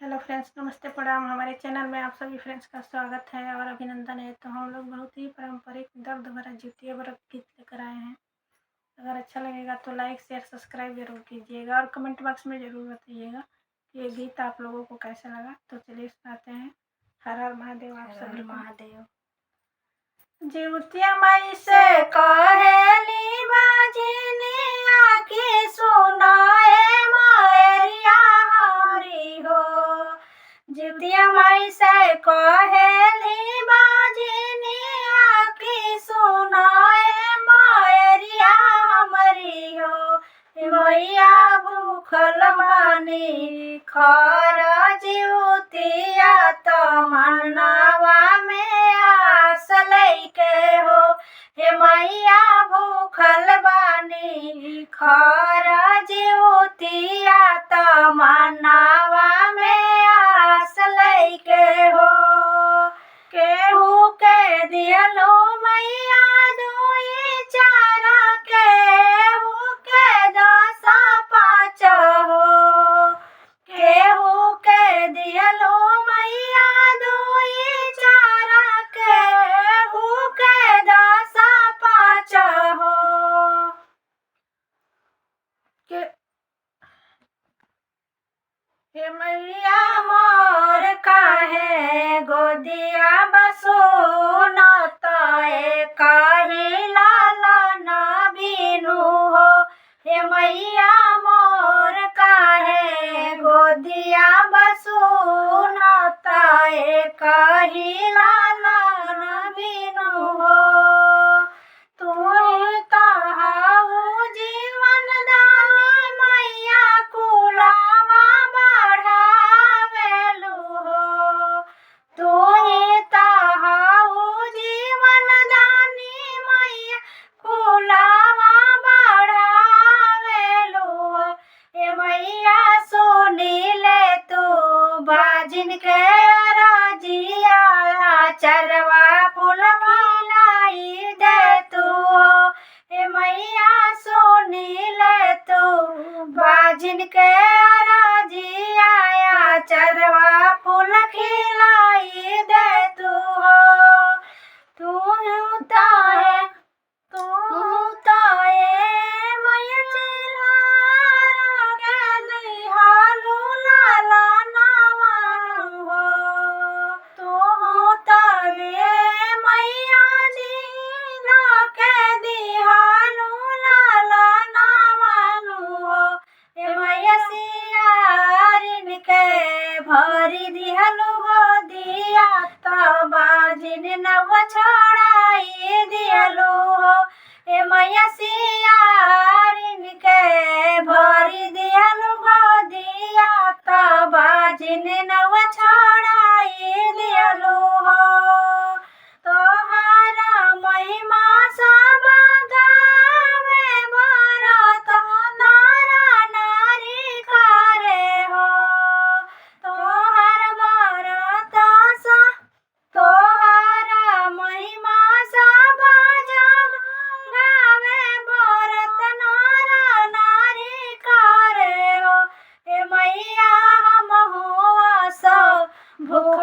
Hello friends, नमस्ते प्रणाम। हमारे चैनल में आप सभी फ्रेंड्स का स्वागत है और अभिनंदन है। तो हम लोग बहुत ही पारंपरिक दर्द भरा जितिया व्रत गीत लेकर आए हैं। अगर अच्छा लगेगा तो लाइक शेयर सब्सक्राइब जरूर कीजिएगा और कमेंट बॉक्स में ज़रूर बताइएगा कि ये गीत आप लोगों को कैसा लगा। तो चलिए सुनाते हैं। हर हर महादेव। आप सभी महादेव। जितिया माई से कहेली बाजिनिया की सुनाए मायरिया हमारी हो। जितिया माई से कहेली बाजिनिया की सुनाए मायरिया हमारी हो। मैया भूखल बानी खर जितिया तमन्नावा में आस लैके हो। हे मैया भूखल बानी खर जितिया तमन्नावा में आस लैके हो। केहू के दियलो मैया दुई चारा, केहू के 10 5 हो। केहू के दियलो मैया दुई चारा, केहू के 10 5 हो। हे मैया मोर काहे गोदिया बसुनताए काहे लाला ना बीनू हो। हे मैया मोर काहे गोदिया बसुनताए काहे लाला ना बीनू हो। तू तहाऊ जीवन दानी मैया कुलावा बढ़ावेलू हो। तू तहाऊ जीवन दानी मैया कुलावा बढ़ावेलू हो। ए मैया सुनी ले तू बाजिन के राजिया, चरवा पुलवा लाई दे तू हो। ए मैया सुनी ले तू बाजिन के राजिया, चरवा फूल खिलाई दे तू हो। तू ताए मैया चिल्हारा के दिहालू लाला नावानु हो। तू ताए मैया जिला के दिहालू लाला नावानु हो। ए मैया सियारिन के भरी दिहलू गोदिया त बाजिन नव छोड़ाई दिहलू हो। ए मैया सियारिन के भरी दिहलू गोदिया त बाजिन नव छोड़ाई दिहलू हो। तोहारा महिमा सब गावे भरत नारा नारी करे हो। तोहारा महिमा सब जग गावे भरत नारा नारी करे हो। ए मैया हमहु आसो भूख